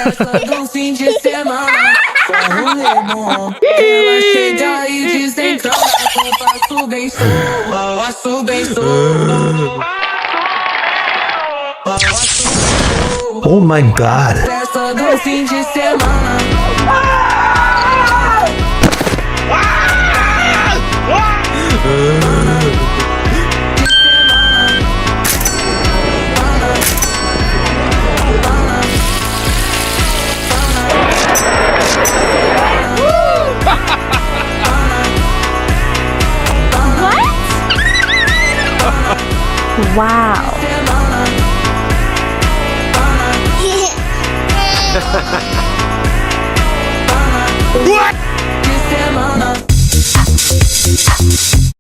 festa do fim de semana. Só rolê bom. Ela chega e desencana. Eu faço bem sou, faço bem sou. Oh my god. Festa do fim de semana. Wow. What?